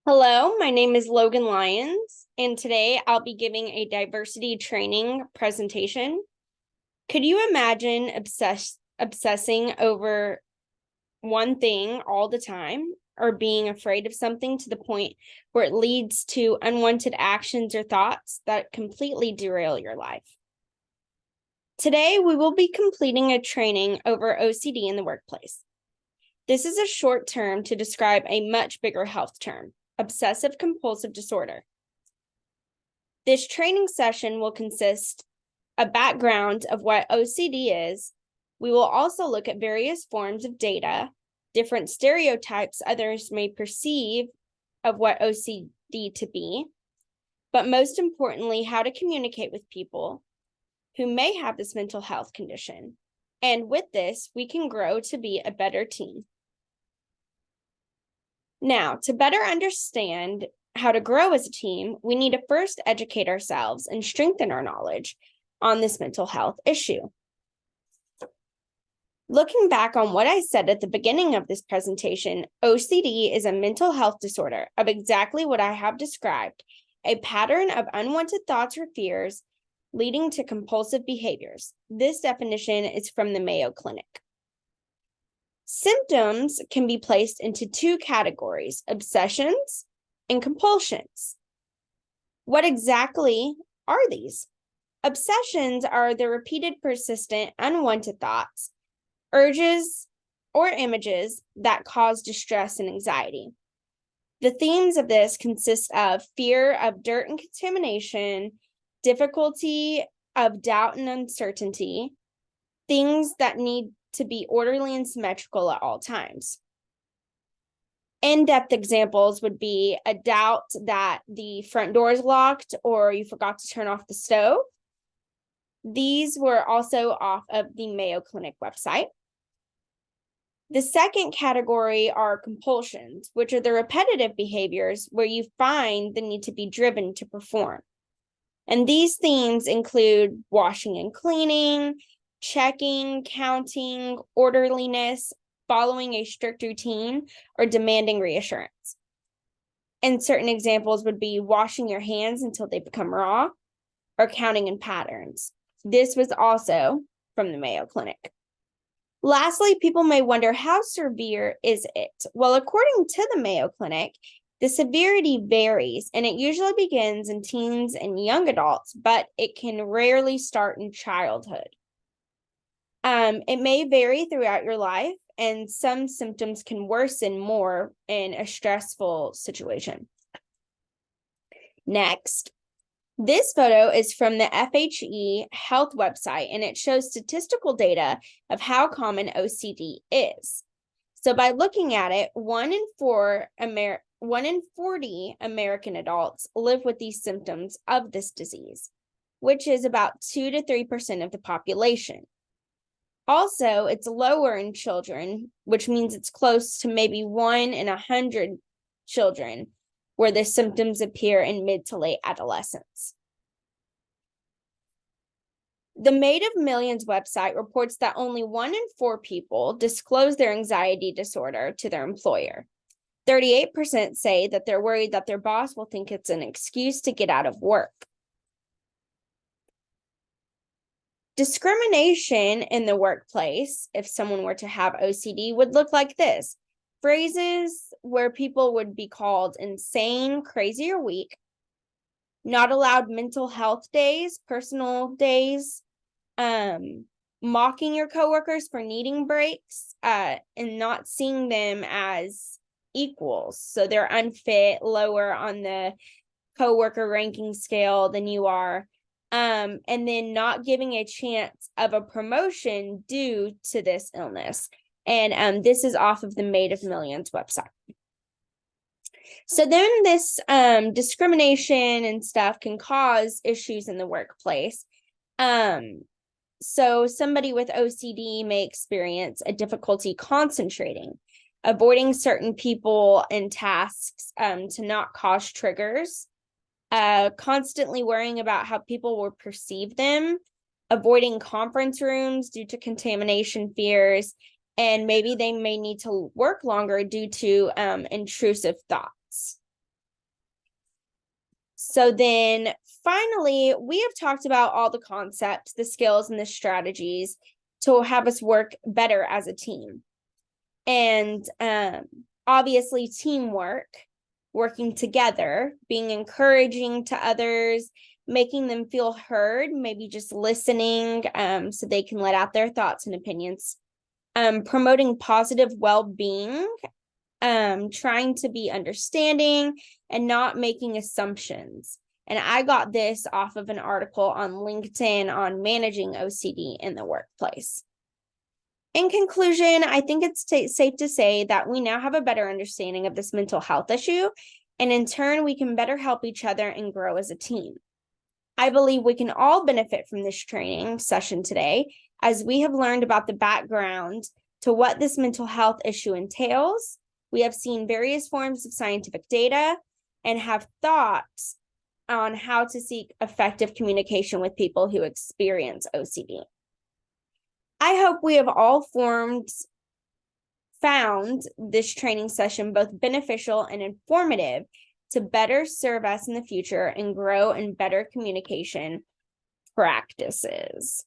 Hello, my name is Logan Lyons, and today I'll be giving a diversity training presentation. Could you imagine obsessing over one thing all the time or being afraid of something to the point where it leads to unwanted actions or thoughts that completely derail your life? Today, we will be completing a training over OCD in the workplace. This is a short term to describe a much bigger health term, obsessive compulsive disorder. This training session will consist a background of what OCD is. We will also look at various forms of data, different stereotypes others may perceive of what OCD to be, but most importantly, how to communicate with people who may have this mental health condition. And with this, we can grow to be a better team. Now, to better understand how to grow as a team, we need to first educate ourselves and strengthen our knowledge on this mental health issue. Looking back on what I said at the beginning of this presentation, OCD is a mental health disorder of exactly what I have described, a pattern of unwanted thoughts or fears leading to compulsive behaviors. This definition is from the Mayo Clinic. Symptoms can be placed into two categories, obsessions and compulsions. What exactly are these? Obsessions are the repeated, persistent, unwanted thoughts, urges, or images that cause distress and anxiety. The themes of this consist of fear of dirt and contamination, difficulty of doubt and uncertainty, things that need to be orderly and symmetrical at all times. In-depth examples would be a doubt that the front door is locked or you forgot to turn off the stove. These were also off of the Mayo Clinic website. The second category are compulsions, which are the repetitive behaviors where you find the need to be driven to perform. And these themes include washing and cleaning, checking, counting, orderliness, following a strict routine, or demanding reassurance. And certain examples would be washing your hands until they become raw, or counting in patterns. This was also from the Mayo Clinic. Lastly, people may wonder, how severe is it? Well, according to the Mayo Clinic, the severity varies, and it usually begins in teens and young adults, but it can rarely start in childhood. It may vary throughout your life, and some symptoms can worsen more in a stressful situation. Next, this photo is from the FHE health website, and it shows statistical data of how common OCD is. So by looking at it, 1 in 40 American adults live with these symptoms of this disease, which is about 2 to 3% of the population. Also, it's lower in children, which means it's close to maybe 1 in 100 children where the symptoms appear in mid to late adolescence. The Made of Millions website reports that only 1 in 4 people disclose their anxiety disorder to their employer. 38% say that they're worried that their boss will think it's an excuse to get out of work. Discrimination in the workplace, if someone were to have OCD, would look like this. Phrases where people would be called insane, crazy, or weak, not allowed mental health days, personal days, mocking your coworkers for needing breaks, and not seeing them as equals. So they're unfit, lower on the coworker ranking scale than you are. And then not giving a chance of a promotion due to this illness. And this is off of the Made of Millions website. So then this discrimination and stuff can cause issues in the workplace. So somebody with OCD may experience a difficulty concentrating, avoiding certain people and tasks to not cause triggers, constantly worrying about how people will perceive them, avoiding conference rooms due to contamination fears, and maybe they may need to work longer due to intrusive thoughts. So then finally, we have talked about all the concepts, the skills, and the strategies to have us work better as a team. And obviously teamwork, working together, being encouraging to others, making them feel heard, maybe just listening so they can let out their thoughts and opinions, promoting positive well-being, trying to be understanding and not making assumptions. And I got this off of an article on LinkedIn on managing OCD in the workplace. In conclusion, I think it's safe to say that we now have a better understanding of this mental health issue, and in turn, we can better help each other and grow as a team. I believe we can all benefit from this training session today, as we have learned about the background to what this mental health issue entails. We have seen various forms of scientific data and have thoughts on how to seek effective communication with people who experience OCD. I hope we have all found this training session both beneficial and informative to better serve us in the future and grow in better communication practices.